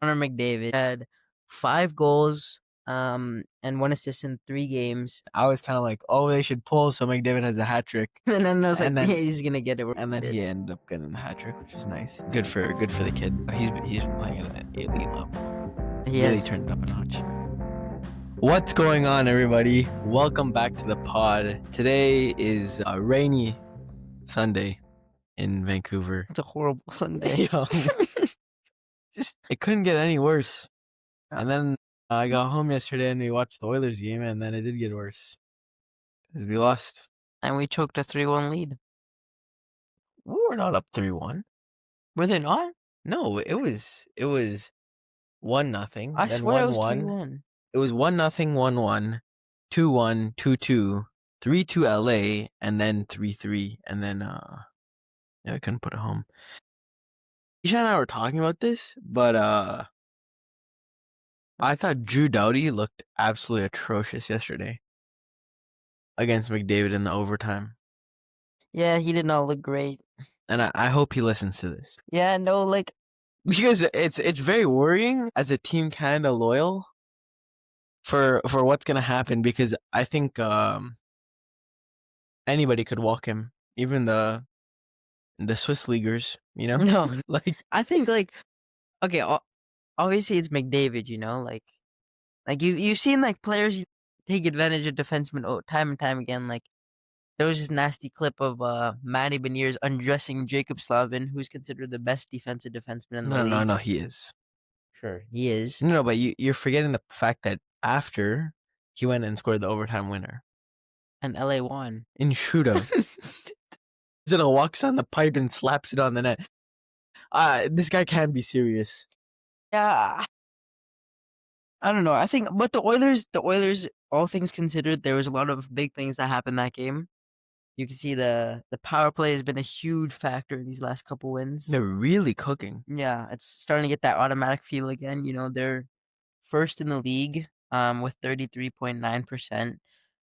Connor McDavid had 5 goals, and 1 assist in 3 games. I was kind of like, oh, they should pull so McDavid has a hat trick. And then I was like, And then- he's gonna get it. And then he ended up getting the hat trick, which is nice. Good for the kid. He's been playing at an elite level. He Really has. turned it up a notch. What's going on, everybody? Welcome back to the pod. Today is a rainy Sunday in Vancouver. It's a horrible Sunday. Just it couldn't get any worse. And then I got home yesterday and we watched the Oilers game, and then it did get worse because we lost. And we choked a 3-1 lead. We were not up 3-1. Were they not? No, it was 1-0. I then swear it was 1-1. 3-1. It was 1-0, 1-1, 2-1, 2-2, 3-2 LA, and then 3-3, and then I couldn't put it home. Isha and I were talking about this, but I thought Drew Doughty looked absolutely atrocious yesterday against McDavid in the overtime. Yeah, he did not look great. And I hope he listens to this. Yeah, no, like, because it's very worrying as a team kind of loyal for what's gonna happen, because I think anybody could walk him, even the Swiss leaguers, you know. no, like I think like, okay, obviously it's McDavid, you know, like you've seen like players take advantage of defensemen time and time again. Like there was this nasty clip of Matty Beniers undressing Jacob Slavin, who's considered the best defensive defenseman in the league. No, he is. Sure, he is. No, but you're forgetting the fact that after he went and scored the overtime winner, And LA won in shootout, Zittel walks on the pipe and slaps it on the net. This guy can be serious. Yeah, I don't know. I think, but the Oilers, all things considered, there was a lot of big things that happened that game. You can see the power play has been a huge factor in these last couple wins. They're really cooking. Yeah, it's starting to get that automatic feel again. You know, they're first in the league with 33.9%,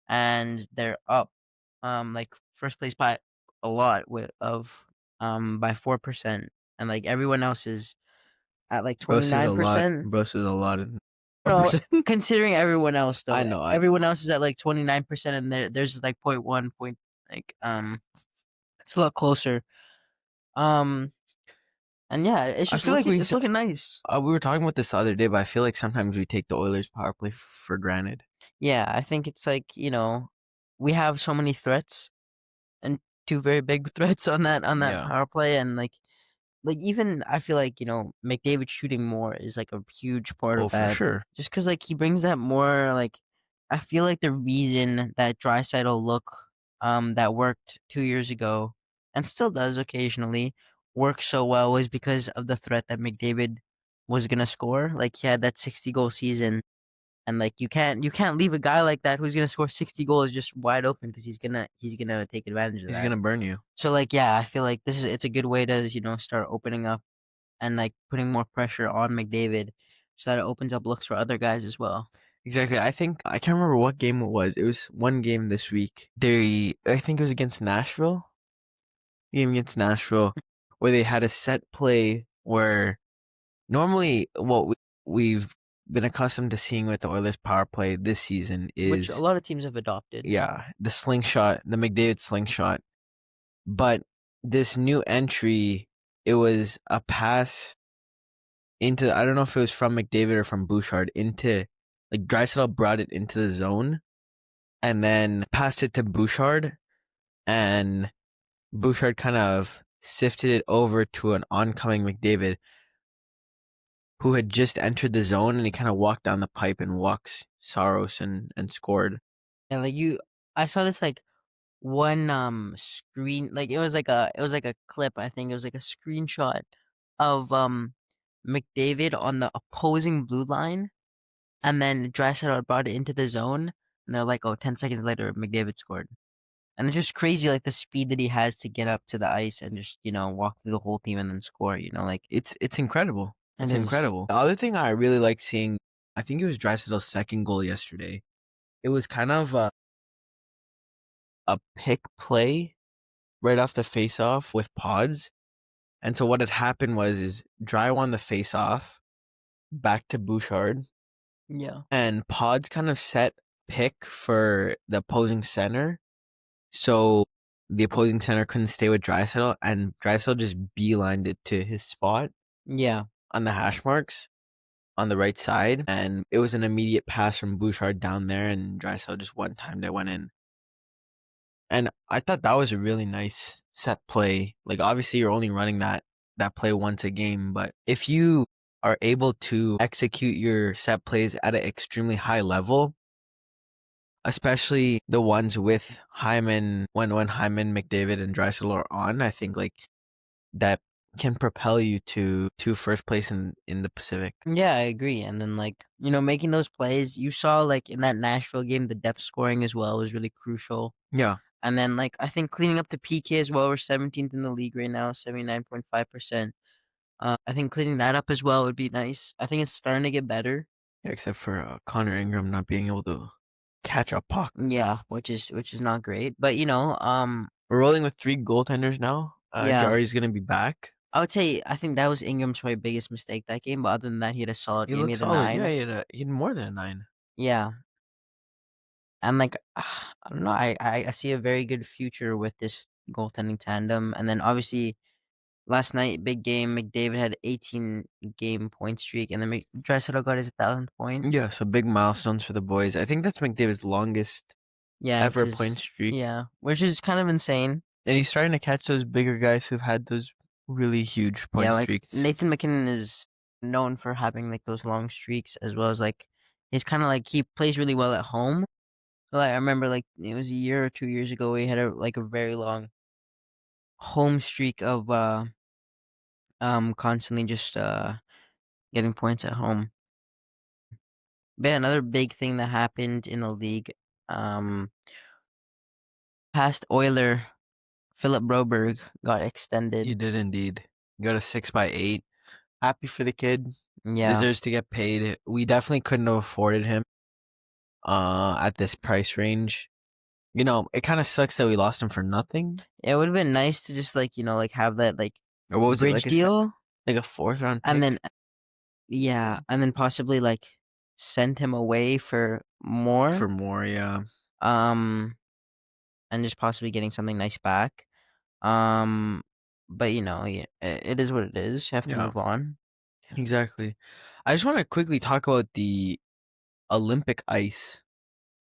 and they're up like first place by a lot by 4%, and like everyone else is at like 29%. Bros is a lot in No, considering everyone else though. I know. Everyone else is at like 29%, and there's like 0.1 point, like it's a lot closer. And yeah, it's just it's looking nice. We were talking about this the other day, but I feel like sometimes we take the Oilers power play for granted. Yeah, I think it's like, you know, we have so many threats, and 2 very big threats on that power play, and like even I feel like, you know, McDavid shooting more is like a huge part of that. For sure. Just because like he brings that more, like I feel like the reason that Draisaitl look that worked 2 years ago and still does occasionally work so well was because of the threat that McDavid was gonna score. Like he had that 60-goal season, and like you can't leave a guy like that who's gonna score 60 goals just wide open, because he's gonna take advantage of that. He's gonna burn you. So like, yeah, I feel like it's a good way to, you know, start opening up and like putting more pressure on McDavid, so that it opens up looks for other guys as well. Exactly. I think I can't remember what game it was. It was one game this week. I think it was against Nashville. Game against Nashville, where they had a set play where normally what we've been accustomed to seeing with the Oilers power play this season is, which a lot of teams have adopted. Yeah, the slingshot, the McDavid slingshot. But this new entry, it was a pass into, I don't know if it was from McDavid or from Bouchard, into, like, Draisaitl brought it into the zone and then passed it to Bouchard, and Bouchard kind of sifted it over to an oncoming McDavid who had just entered the zone, and he kind of walked down the pipe and walks Saros and scored. And like I saw this like one screen, like it was like a clip. I think it was like a screenshot of McDavid on the opposing blue line, and then Draisaitl brought it into the zone, and they're like, 10 seconds later McDavid scored. And it's just crazy, like the speed that he has to get up to the ice and just, you know, walk through the whole team and then score. You know, like it's incredible. It's incredible. The other thing I really like seeing, I think it was Draisaitl's second goal yesterday. It was kind of a pick play right off the face-off with Pods. And so what had happened was Dry won the face-off, back to Bouchard, Yeah. and Pods kind of set pick for the opposing center, so the opposing center couldn't stay with Draisaitl, and Draisaitl just beelined it to his spot Yeah. on the hash marks on the right side, and it was an immediate pass from Bouchard down there, and Draisaitl just one time that went in. And I thought that was a really nice set play. Like, obviously you're only running that play once a game, but if you are able to execute your set plays at an extremely high level, especially the ones with Hyman, when Hyman, McDavid, and Draisaitl are on, I think like that can propel you to first place in the Pacific. Yeah, I agree. And then like, making those plays, you saw like in that Nashville game, the depth scoring as well was really crucial. Yeah, And then like I think cleaning up the PK as well, we're 17th in the league right now, 79.5%. I think cleaning that up as well would be nice. I think it's starting to get better. except for Connor Ingram not being able to catch a puck. Yeah, which is not great. But We're rolling with 3 goaltenders now. yeah. Jari's gonna be back. I would say I think that was Ingram's probably biggest mistake that game. But other than that, he had a solid He game. He looks had a solid. Yeah, 9. he had more than a 9. Yeah. And like I don't know, I see a very good future with this goaltending tandem. And then obviously last night, big game, McDavid had 18 game point streak, and then Draisaitl got his 1,000th point. Yeah, so big milestones for the boys. I think that's McDavid's longest Yeah, ever point streak. yeah, which is kind of insane. And he's starting to catch those bigger guys who've had those really huge point Yeah, like streaks. Nathan McKinnon is known for having like those long streaks, as well as like he's kind of like he plays really well at home. So, like I remember like it was a year or 2 years ago we had a very long home streak of constantly just getting points at home. But yeah, another big thing that happened in the league, um past Oiler Philip Broberg got He extended. did indeed. Got a 6x8. Happy for the kid. Yeah. Deserves to get paid. We definitely couldn't have afforded him at this price range. It kind of sucks that we lost him for nothing. It would have been nice to just like, like have that like Or what was it, bridge like deal like a 4th round pick? and then and then possibly like send him away for more. For more, yeah. And just possibly getting something nice back. But yeah, it is what it is. You have to Yeah. move on. Exactly. I just want to quickly talk about the Olympic ice.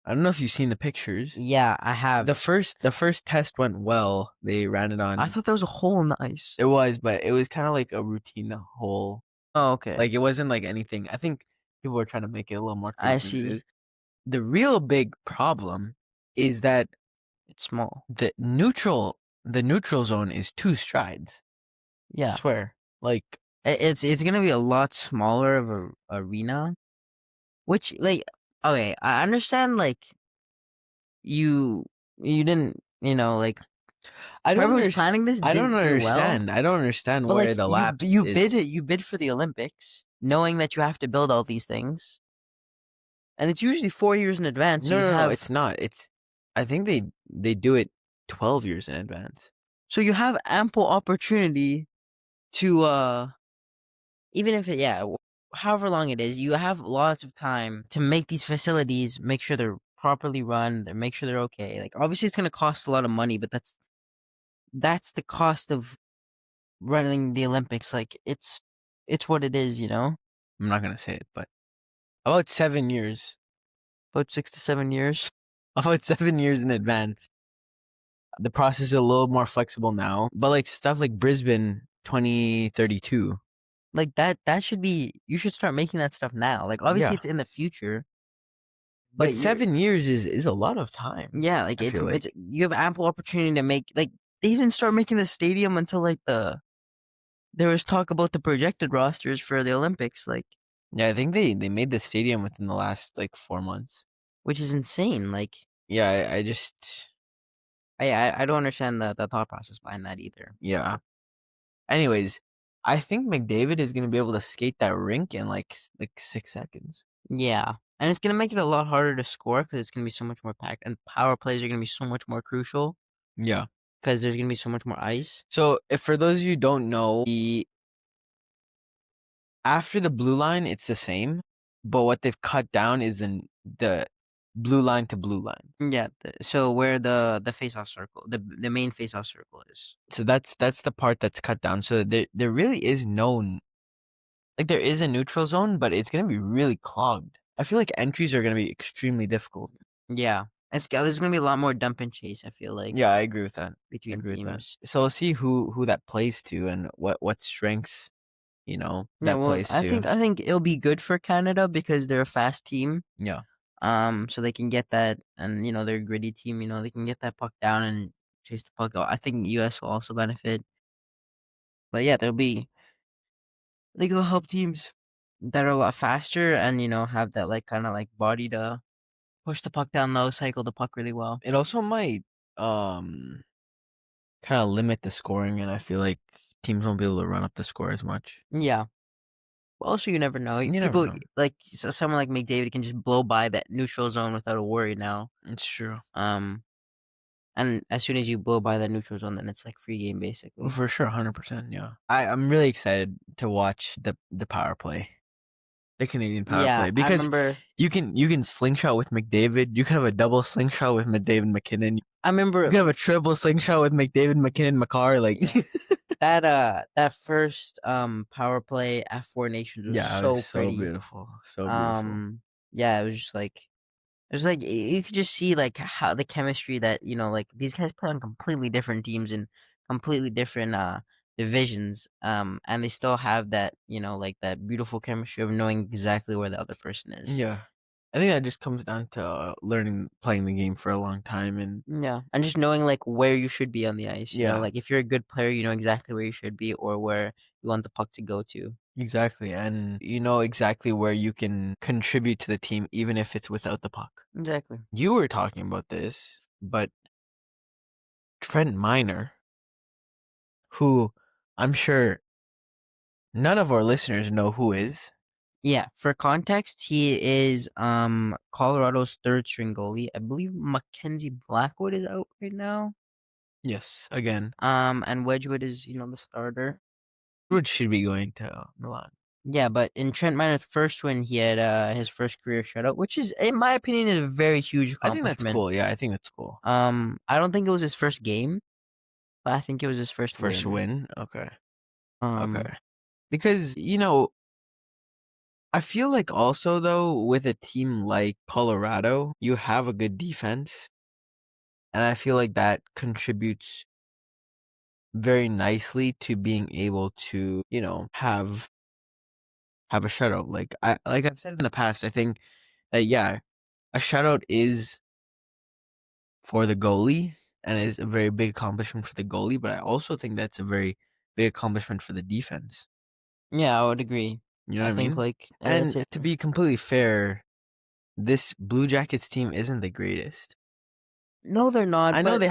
I don't know if you've seen the pictures. Yeah, I have. The first test went well. They ran it on. I thought there was a hole in the ice. It was, but it was kind of like a routine hole. Oh, okay. Like, it wasn't like anything. I think people were trying to make it a little more I crazy than it see. is. The real big problem is that It's small. the neutral zone is 2 strides. Yeah. I swear. Like, It's gonna be a lot smaller of a arena, which like okay, I understand like you didn't like I don't whoever was understand. planning this I don't didn't do well. understand. I don't understand But where like the lapse you is. bid for the Olympics, knowing that you have to build all these things, and it's usually 4 years in advance. So No, it's not. I think they do it 12 years in advance. so you have ample opportunity to even if however long it is, you have lots of time to make these facilities, make sure they're properly run, make sure they're okay. Like obviously it's gonna cost a lot of money, but that's the cost of running the Olympics. Like it's what it is, I'm not gonna say it, but about 7 years. About 6 to 7 years. About 7 years in advance. The process is a little more flexible now, but like stuff like Brisbane 2032. Like that should be you should start making that stuff now. Like obviously Yeah. it's in the future. But you're- 7 years is a lot of time. Yeah, like I feel like. it's you have ample opportunity to make like they didn't start making the stadium until like there was talk about the projected rosters for the Olympics, like Yeah, I think they made the stadium within the last like 4 months. which is insane. Like Yeah, I just I don't understand the thought process behind that either. yeah. Anyways, I think McDavid is gonna be able to skate that rink in like 6 seconds. Yeah. And it's gonna make it a lot harder to score because it's gonna be so much more packed, and power plays are gonna be so much more crucial Yeah. because there's gonna be so much more ice. So, if for those of you who don't know, the after the blue line, it's the same, but what they've cut down is the blue line to blue line. Yeah. So where the face-off circle, the main face-off circle is. So that's the part that's cut down. So there really is no, like, there is a neutral zone, but it's gonna be really clogged. I feel like entries are gonna be extremely difficult. Yeah. There's gonna be a lot more dump and chase, I feel like. Yeah, I agree with that. Between teams. So we'll see who that plays to and what strengths, Yeah, that well, plays I to. think it'll be good for Canada because they're a fast team. Yeah. So they can get that, and they're a gritty team. They can get that puck down and chase the puck out. I think US will also benefit, but yeah, they will help teams that are a lot faster and have that like kind of like body to push the puck down low, cycle the puck really well. It also might kind of limit the scoring, and I feel like teams won't be able to run up the score as much. Yeah. But also, you never know. You never People know. like someone like McDavid can just blow by that neutral zone without a worry now. It's true. And as soon as you blow by that neutral zone, then it's like free game basically. For sure, 100%. Yeah, I'm really excited to watch the power play, the Canadian power Yeah, play, because I remember. you can slingshot with McDavid. You could have a double slingshot with McDavid McKinnon. I remember You could have a triple slingshot with McDavid McKinnon Makar. Like that first power play at Four Nations was yeah, it so was so pretty. beautiful, so beautiful. Yeah, it was just like you could just see like how the chemistry that like these guys play on completely different teams and completely different divisions, and they still have that like that beautiful chemistry of knowing exactly where the other person is. Yeah, I think that just comes down to playing the game for a long time, and Yeah, and just knowing like where you should be on the ice. yeah, Like if you're a good player, you know exactly where you should be or where you want the puck to go to. exactly, and you know exactly where you can contribute to the team, even if it's without the puck. Exactly. You were talking about this, but Trent Miner, who I'm sure none of our listeners know who is. Yeah, for context, he is Colorado's third string goalie. I believe Mackenzie Blackwood is out right now. Yes, again, And Wedgwood is, the starter. Wood should be going to Milan. Yeah, but in Trent Miner's first win, he had his first career shutout, which is, in my opinion, is a very huge I think accomplishment. that's cool. Yeah, I think that's cool. I don't think it was his first game, but I think it was his first win. Okay. Um, Okay. Because, I feel like also though with a team like Colorado, you have a good defense, and I feel like that contributes very nicely to being able to, have a shutout. Like I've said in the past, I think that yeah, a shutout is for the goalie and is a very big accomplishment for the goalie, but I also think that's a very big accomplishment for the defense. yeah, I would agree. You know I what I think mean? like that's And it. to be completely fair, this Blue Jackets team isn't the greatest. No, they're not. I know But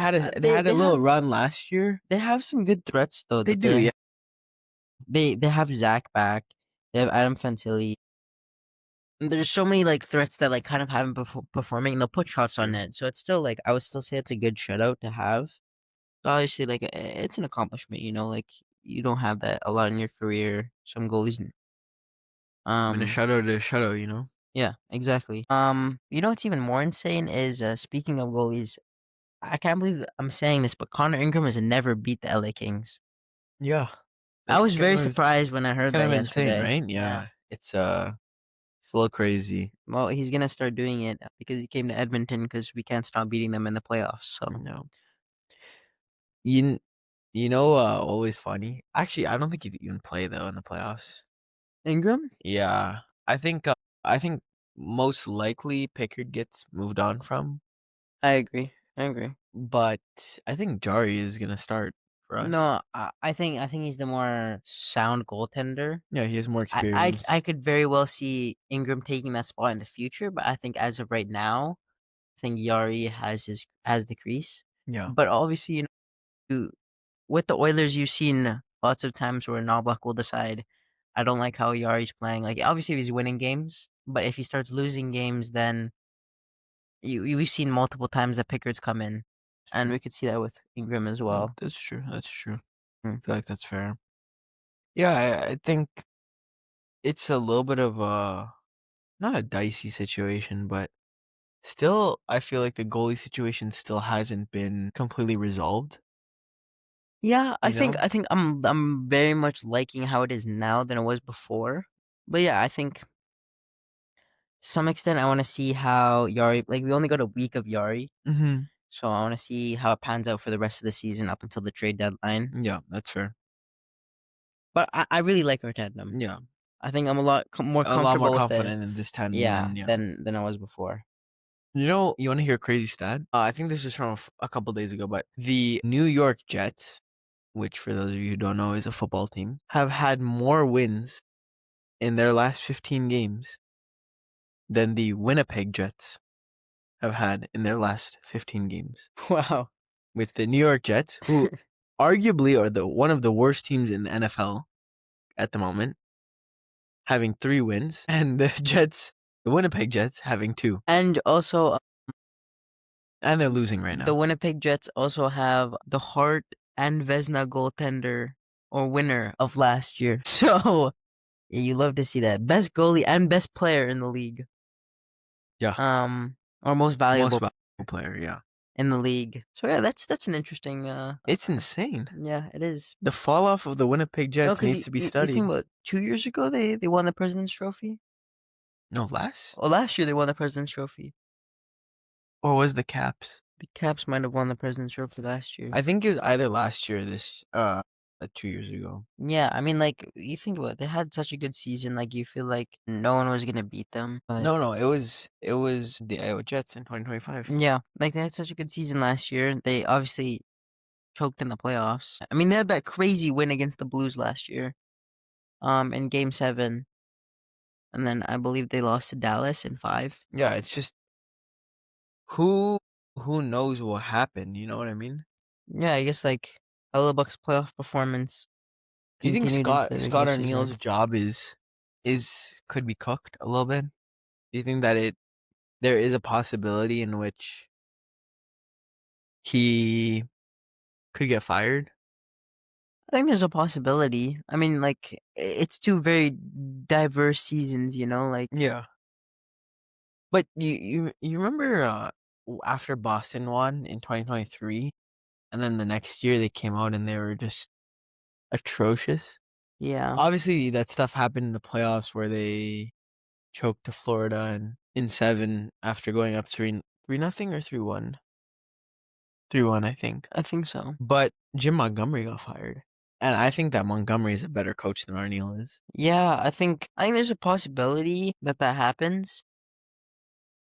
they had a little run last year. they have some good threats though. They that do, yeah. They have Zach back. They have Adam Fantilli. There's so many like threats that like kind of haven't performing. And they'll put shots on True. net, so it's still like I would still say it's a good shutout to have. So obviously, like it's an accomplishment. Like you don't have that a lot in your career. Some goalies. I mean, a shutout is a shutout, Yeah, exactly. What's even more insane is speaking of goalies, I can't believe I'm saying this, but Connor Ingram has never beat the LA Kings. Yeah. I was very surprised when I heard Kind that of yesterday. insane, right? Yeah. It's a little crazy. Well, he's gonna start doing it because he came to Edmonton because we can't stop beating them in the playoffs. So No. You always funny. Actually, I don't think he'd even play though in the playoffs. Ingram, Yeah. I think most likely Pickard gets moved on from, I agree. I agree. but I think Jari is gonna start for us. No, I think he's the more sound goaltender. Yeah, he has more I experience. I could very well see Ingram taking that spot in the future, but I think as of right now, I think Yari has the crease. Yeah. But obviously, with the Oilers, you've seen lots of times where Knoblauch will decide, I don't like how Yari's playing. Like obviously, if he's winning games, but if he starts losing games, then we've seen multiple times that Pickard's come in, and we could see that with Ingram as well. That's true. That's true. Hmm. I feel like that's fair. Yeah, I think it's a little bit of a not a dicey situation, but still, I feel like the goalie situation still hasn't been completely resolved. Yeah, You know? I think I'm very much liking how it is now than it was before. But yeah, I think to some extent I want to see how Yari, like we only got a week of Yari, Mm-hmm. so I want to see how it pans out for the rest of the season up until the trade deadline. Yeah, that's fair. But I really like our tandem. Yeah, I think I'm a lot more a lot more comfortable with it. confident in this tandem Yeah, than yeah. than I was before. You know, you want to hear a crazy stat? I think this was from a couple days ago, but the New York Jets, which for those of you who don't know is a football team, have had more wins in their last 15 games than the Winnipeg Jets have had in their last 15 games. Wow. With the New York Jets, who arguably are one of the worst teams in the NFL at the moment, having 3 wins, and the Winnipeg Jets, having 2. And also, And they're losing right the now. Winnipeg Jets also have the Hart and Vezina goaltender or winner of last year. So yeah, you love to see that. Best goalie and best player in the league. Yeah. Or most Most valuable valuable player, yeah. in the league. So yeah, that's an interesting. It's insane. Yeah, it is. The fall off of the Winnipeg No, Jets because needs to be you studied. think about 2 years ago they won the President's Trophy. No, less? Well, last year they won the President's Trophy. Or was the Caps? The Caps might have won the President's Trophy last year. I think it was either last year or 2 years ago. Yeah, I mean, like you think about it, they had such a good season. Like you feel like no one was gonna beat them. But No, it was the Iowa Jets in 2025. yeah, like they had such a good season last year. They obviously choked in the playoffs. I mean, they had that crazy win against the Blues last year, in Game 7, and then I believe they lost to Dallas in 5. Yeah, it's just who knows what happened, you know what I mean? Yeah, I guess like Hellebuck's playoff performance Do you think continued into the Scott regular season. Arniel's job could be cooked a little bit? Do you think that there is a possibility in which he could get fired? I think there's a possibility. I mean, like it's two very diverse seasons, you know. Like Yeah. But you remember after Boston won in 2023 and then the next year they came out and they were just atrocious? yeah, Obviously that stuff happened in the playoffs where they choked to Florida and in 7 after going up 3-0 or 3-1. 3-1, I think. I think so. But Jim Montgomery got fired. And I think that Montgomery is a better coach than Arniel is. Yeah, I think there's a possibility that happens.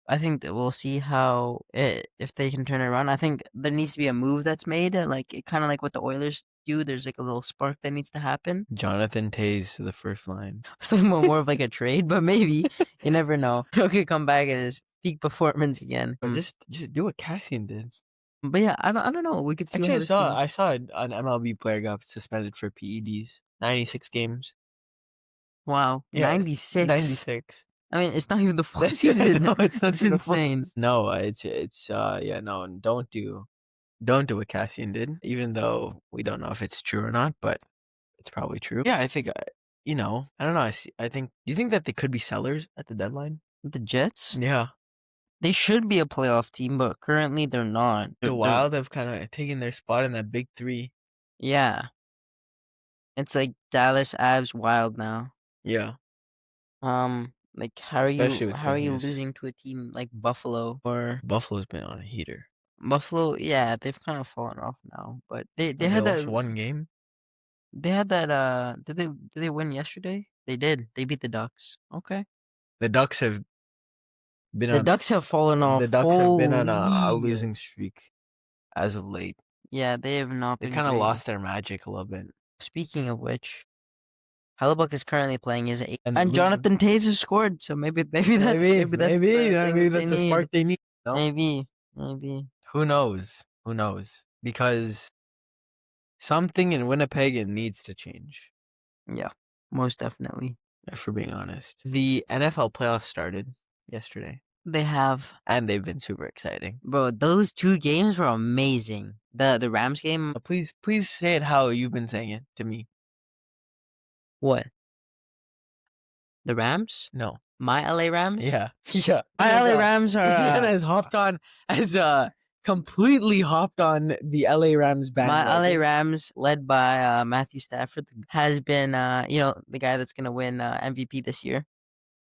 I think that we'll see how if they can turn it around. I think there needs to be a move that's made, like kind of like what the Oilers do. There's like a little spark that needs to happen. Jonathan Toews to the first line. I was talking about more of like a trade, but maybe you never know. He could come back at his peak performance again. Or just do what Cassian did. But yeah, I don't know. We could see. Actually, How this team... I saw an MLB player got suspended for PEDs. 96 games. Wow, Yeah, 96. 96. I mean, it's not even the full season. No, it's not It's even the full insane. season. No, it's yeah, no, don't do what Cassian did. Even though we don't know if it's true or not, but it's probably true. Yeah, I think I don't know. I think. Do you think that they could be sellers at the deadline? The Jets, Yeah, they should be a playoff team, but currently they're not. the Wild have kind of taken their spot in that big 3. Yeah, it's like Dallas, Avs, Wild now. Yeah, Like how especially with are you Cornelius. losing to a team like Buffalo or Buffalo's been on a heater. Buffalo? Yeah, they've kind of fallen off now, but they They had lost that. one game. They had that. Did they win yesterday? They did. They beat the Ducks. Okay. The Ducks have been The on. Ducks have fallen off. The Ducks have been on a Holy. losing streak as of late. Yeah, they have not They been kind of great. lost their magic a little bit. Speaking of which, Hellebuck is currently playing his 8th, And and Jonathan Toews has scored. So maybe that's maybe the thing that's they the spark need. they need. No? Maybe. Who knows? Because something in Winnipeg it needs to change. Yeah, most definitely. If we're being honest, the NFL playoffs started yesterday, They have, and they've been super exciting. bro. Those 2 games were amazing. The Rams game. Please say it how you've been saying it to me. What? The Rams? No. My LA Rams? Yeah. Yeah. My LA Rams are Ian has completely hopped on the LA Rams my LA bandwagon. Rams, led by Matthew Stafford, has been the guy that's gonna win MVP this year.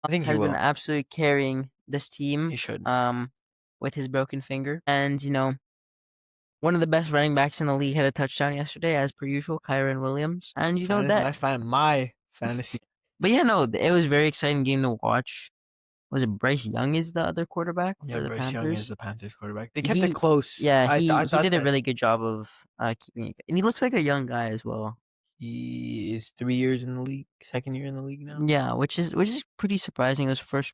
I think he Has been will. absolutely carrying this team. He should. With his broken finger, and one of the best running backs in the league had a touchdown yesterday, as per usual, Kyron Williams, and My fantasy. But yeah, no, it was a very exciting game to watch. Was it Bryce Young is the other quarterback Yeah, for the Bryce Young is Panthers? the Panthers quarterback. They kept it close. Yeah, I he thought did a that really good job of keeping it, and he looks like a young guy as well. he is 3 years in the league, second year in the league now. Yeah, which is pretty surprising. It was first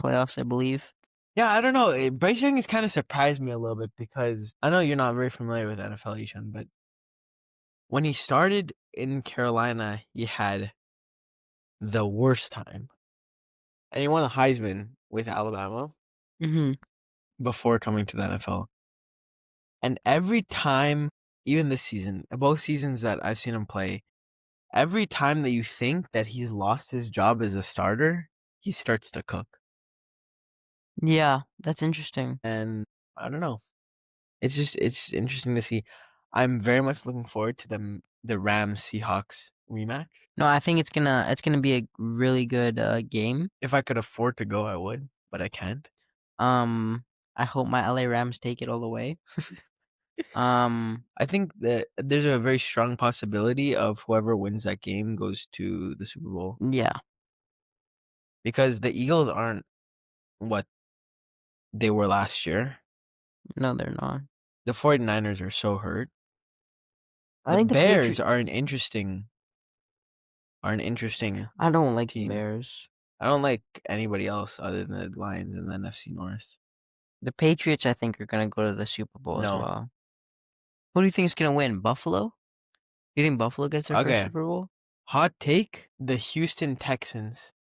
playoffs, I believe. Yeah, I don't know. Bryce Young has kind of surprised me a little bit because I know you're not very familiar with NFL, Ishan, but when he started in Carolina, he had the worst time. And he won the Heisman with Alabama Mm-hmm. before coming to the NFL. And every time, even this season, both seasons that I've seen him play, every time that you think that he's lost his job as a starter, he starts to cook. Yeah, that's interesting. And I don't know. It's interesting to see. I'm very much looking forward to the Rams Seahawks rematch. No, I think it's gonna be a really good game. If I could afford to go, I would, but I can't. I hope my LA Rams take it all the way. I think that there's a very strong possibility of whoever wins that game goes to the Super Bowl Yeah, because the Eagles aren't what they were last year. no, they're not. The 49ers are so hurt. I The think the Bears Patriots. are an interesting I don't like the team. Bears. I don't like anybody else other than the Lions and the NFC North. The Patriots, I think, are gonna go to the Super Bowl as No. well. Who do you think is gonna win? Buffalo? You think Buffalo gets their first Okay. Super Bowl? Hot take: the Houston Texans.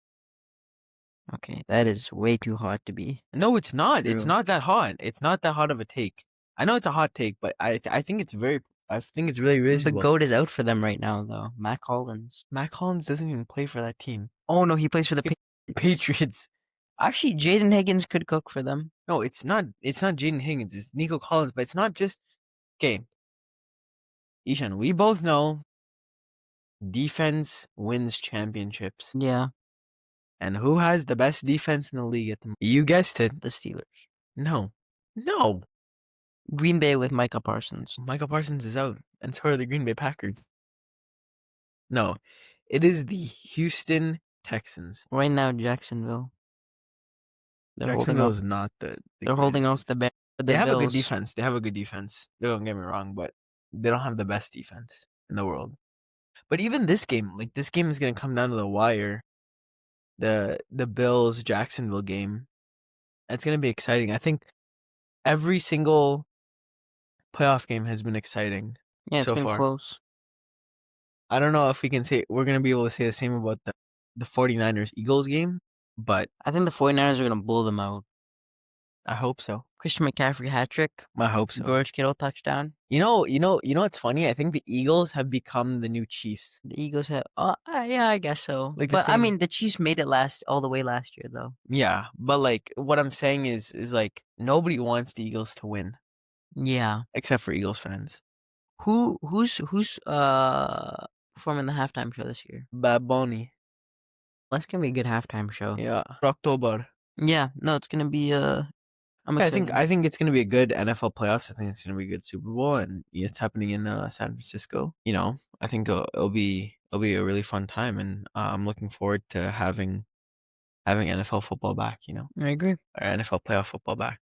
Okay, that is way too hot to be. No, it's not. It's True. not that hot. It's not that hot of a take. I know it's a hot take, but I think it's really The reasonable. GOAT is out for them right now, though. Matt Collins. Matt Collins doesn't even play for that team. Oh no, he plays for the Patriots. Patriots. Actually, Jaden Higgins could cook for them. No, it's not. It's not Jaden Higgins. It's Nico Collins. But it's not just. Okay, Ishan, we both know defense wins championships. Yeah, And who has the best defense in the league at the moment? You guessed it. the Steelers. No. Green Bay with Micah Parsons. Michael Parsons is out, and so are the Green Bay Packers. No, it is the Houston Texans. Right now, Jacksonville. Jacksonville is not the They're holding off the They have a good Bills. defense. They have a good defense. Don't get me wrong, but they don't have the best defense in the world. But even this game, this game is going to come down to the wire. The Bills Jacksonville game. It's going to be exciting. I think every single playoff game has been exciting. Yeah, it's so been far. close. I don't know if we can say we're going to be able to say the same about the 49ers Eagles game, but I think the 49ers are going to blow them out. I hope so. Christian McCaffrey hat trick. I hope so. George Kittle touchdown. You know what's funny? I think the Eagles have become the new Chiefs. The Eagles have. Yeah, I guess so. But I mean, the Chiefs made it all the way last year, though. Yeah, but what I'm saying is nobody wants the Eagles to win. Yeah, except for Eagles fans. Who's performing the halftime show this year? Bad Bunny. That's gonna be a good halftime show. Yeah, October. Yeah, no, it's gonna be I think it's gonna be a good NFL playoffs. I think it's gonna be a good Super Bowl, and it's happening in San Francisco. I think it'll be a really fun time, and I'm looking forward to having NFL football back. I agree. Or NFL playoff football back.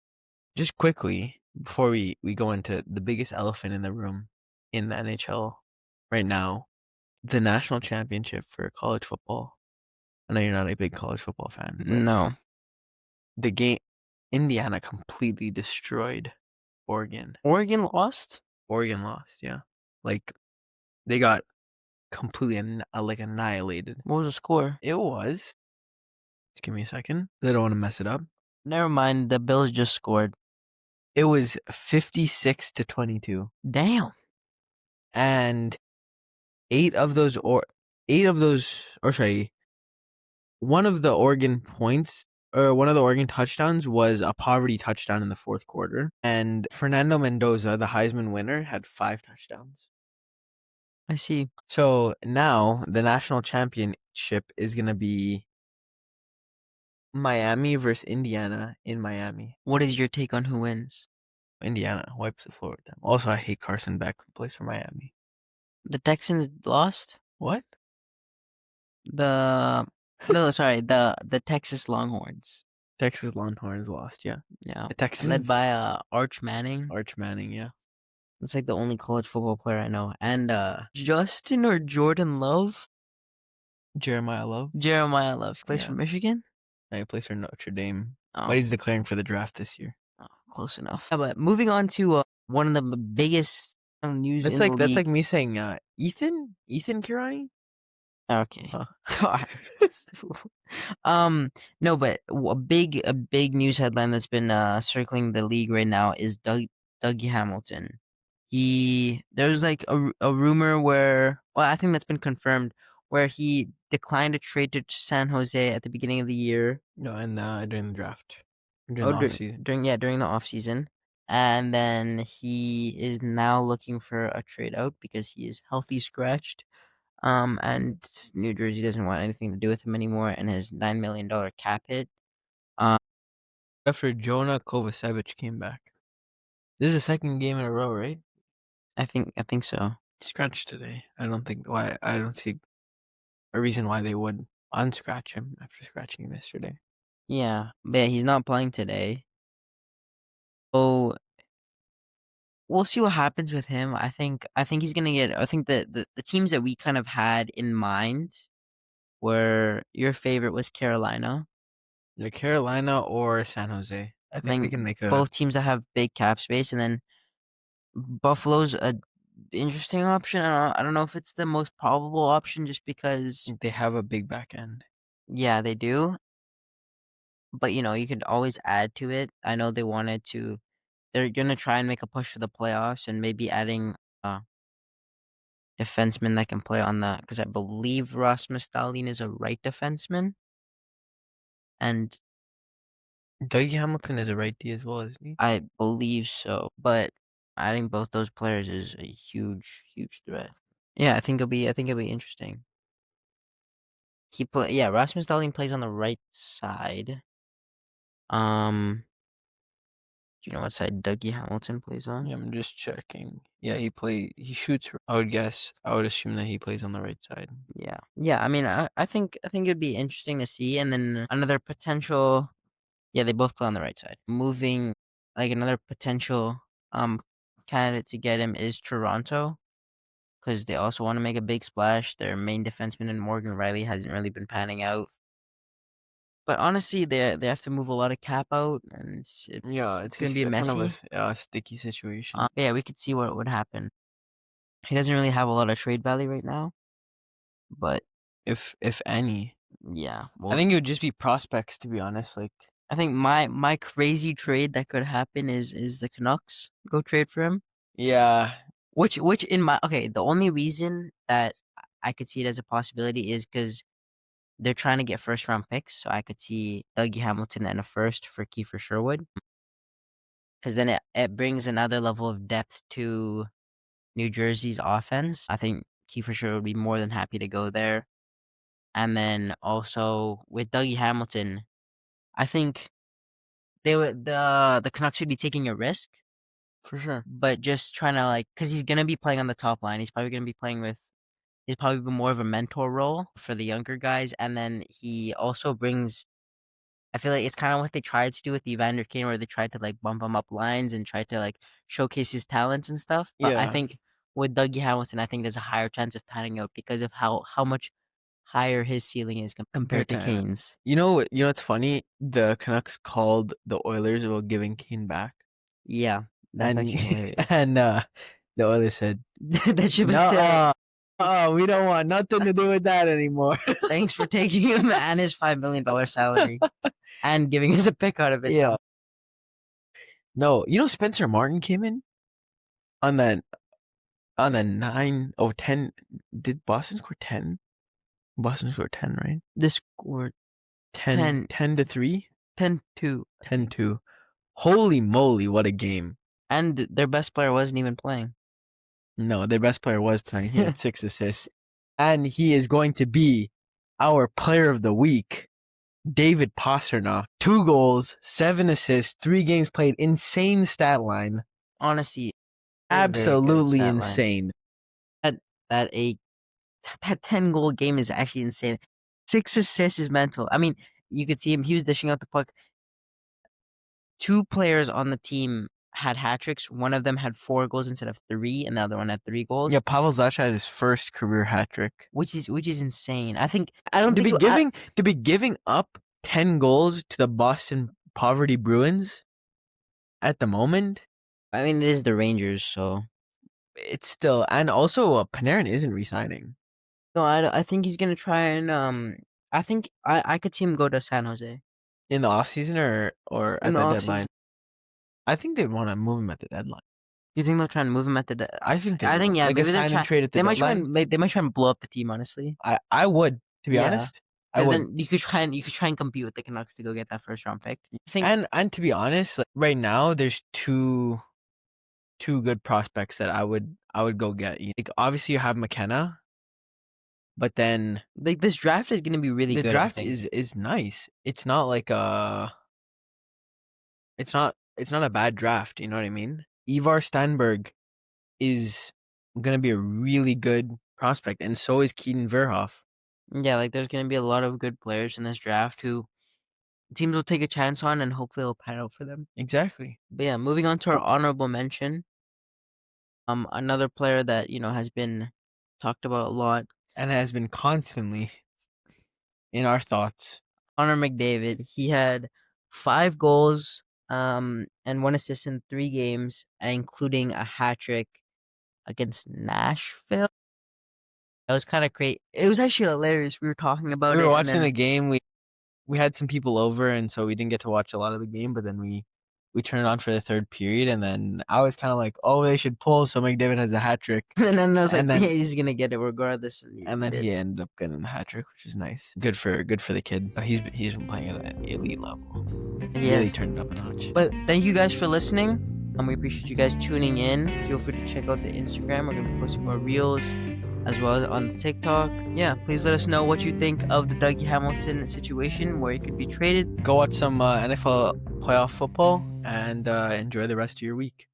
Just quickly before we go into the biggest elephant in the room in the NHL right now, the national championship for college football. I know you're not a big college football fan. No. The game, Indiana completely destroyed Oregon. Oregon lost? Oregon lost, yeah. They got completely annihilated. What was the score? It was. Just give me a second. I don't want to mess it up. Never mind. The Bills just scored. It was 56-22. Damn. And 8 of those one of the Oregon points or one of the Oregon touchdowns was a poverty touchdown in the fourth quarter. And Fernando Mendoza, the Heisman winner, had 5 touchdowns. I see. So now the national championship is going to be Miami versus Indiana in Miami. What is your take on who wins? Indiana wipes the floor with them. Also, I hate Carson Beck, who plays for Miami. The Texans lost? What? The Texas Longhorns. Texas Longhorns lost, yeah. Yeah. The Texans. Led by Arch Manning. Arch Manning, yeah. It's like the only college football player I know. And Justin or Jordan Love? Jeremiah Love. Jeremiah Love. He plays for Michigan? No, he plays for Notre Dame. Oh. But he's declaring for the draft this year. Oh, close enough. Yeah, but moving on to one of the biggest news that's in like the that's league. like me saying Ethan Kirani. Okay. Huh. No, but a big news headline that's been circling the league right now is Dougie Hamilton. There's like a rumor where, well, I think that's been confirmed, where he declined a trade to San Jose at the beginning of the year. No, and during the draft. During the offseason. During the offseason. And then he is now looking for a trade out because he is healthy scratched. And New Jersey doesn't want anything to do with him anymore, and his $9 million cap hit. After Jonah Kovacevic came back. This is the second game in a row, right? I think so. He scratched today. I don't see a reason why they would unscratch him after scratching him yesterday. Yeah, but he's not playing today. So we'll see what happens with him. I think he's gonna get. I think the teams that we kind of had in mind were, your favorite was Carolina. Yeah, Carolina or San Jose. I think they can make both teams that have big cap space, and then Buffalo's a interesting option. I don't know if it's the most probable option, just because they have a big back end. Yeah, they do. But you could always add to it. I know they wanted to. They're gonna try and make a push for the playoffs, and maybe adding defenseman that can play on that, because I believe Rasmus Dahlin is a right defenseman, and Dougie Hamilton is a right D as well, isn't he? I believe so. But adding both those players is a huge threat. Yeah, I think it'll be interesting. Rasmus Dahlin plays on the right side. Do you know what side Dougie Hamilton plays on? Yeah, I'm just checking. Yeah, he shoots. I would assume that he plays on the right side. Yeah. I mean, I think it'd be interesting to see. And then another potential. Yeah, they both play on the right side. Moving, like, another potential candidate to get him is Toronto, because they also want to make a big splash. Their main defenseman in Morgan Riley hasn't really been panning out. But honestly, they have to move a lot of cap out, and it's gonna be messy. Kind of a sticky situation. Yeah, we could see what would happen. He doesn't really have a lot of trade value right now, but if any, yeah, I think it would just be prospects, to be honest. Like, I think my crazy trade that could happen is the Canucks go trade for him. Yeah, which the only reason that I could see it as a possibility is because they're trying to get first round picks, so I could see Dougie Hamilton and a first for Kiefer Sherwood, because then it brings another level of depth to New Jersey's offense. I think Kiefer Sherwood would be more than happy to go there. And then also with Dougie Hamilton, I think the Canucks should be taking a risk for sure, but just trying to, because he's gonna be playing on the top line. He's probably gonna be he's probably more of a mentor role for the younger guys, and then he also brings. I feel like it's kind of what they tried to do with Evander Kane, where they tried to bump him up lines and try to showcase his talents and stuff. But I think with Dougie Hamilton, I think there's a higher chance of panning out because of how much higher his ceiling is compared to Kane's. You know what's funny? The Canucks called the Oilers about giving Kane back. Yeah, that's actually hilarious. And the Oilers said that ship is sailed. We don't want nothing to do with that anymore. Thanks for taking him and his $5 million salary and giving us a pick out of it. Yeah. No, Spencer Martin came in on the 9-10. Did Boston score 10? Boston scored 10, right? This scored 10 to 3? 10-2. 10-2. Holy moly, what a game. And their best player wasn't even playing. No, their best player was playing. He had 6 assists. And he is going to be our player of the week, David Pastrňák. 2 goals, 7 assists, 3 games played. Insane stat line. Honestly, Absolutely insane. That 10-goal game is actually insane. 6 assists is mental. I mean, you could see him. He was dishing out the puck. 2 players on the team had hat tricks. One of them had 4 goals instead of 3, and the other one had 3 goals. Yeah, Pavel Zacha had his first career hat trick, which is insane. I don't to think be giving up 10 goals to the Boston Poverty Bruins at the moment. I mean, it is the Rangers, so it's still, and also Panarin isn't resigning. No, I think he's gonna try and I think I could see him go to San Jose in the offseason or at the deadline. I think they want to move him at the deadline. You think they'll try and move him at the deadline? I think yeah, like maybe sign and trade at the deadline. They might try and blow up the team. Honestly, I would, to be honest. I would. Then you could try and compete with the Canucks to go get that first round pick. And to be honest, like, right now there's two good prospects that I would go get. Like, obviously you have McKenna, but then like this draft is gonna be really good. The draft is nice. It's not like it's not a bad draft. You know what I mean? Ivar Steinberg is gonna be a really good prospect, and so is Keaton Verhoff. Yeah, like there's gonna be a lot of good players in this draft who teams will take a chance on, and hopefully it'll pan out for them. Exactly. But yeah, moving on to our honorable mention. Another player that has been talked about a lot and has been constantly in our thoughts. Connor McDavid. He had 5 goals, and 1 assist in 3 games, including a hat trick against Nashville. That was kind of great. It was actually hilarious. We were talking about it. We were watching the game. We had some people over, and so we didn't get to watch a lot of the game. But then we turned it on for the 3rd period, and then I was kind of like, "Oh, they should pull." So McDavid has a hat trick, and then I was like, "Yeah, he's gonna get it regardless." And then he ended up getting the hat trick, which is nice. Good for the kid. He's been playing at an elite level. He really turned it up a notch. But thank you guys for listening. We appreciate you guys tuning in. Feel free to check out the Instagram. We're gonna be posting more reels, as well as on the TikTok. Yeah, please let us know what you think of the Dougie Hamilton situation, where he could be traded. Go watch some NFL playoff football and enjoy the rest of your week.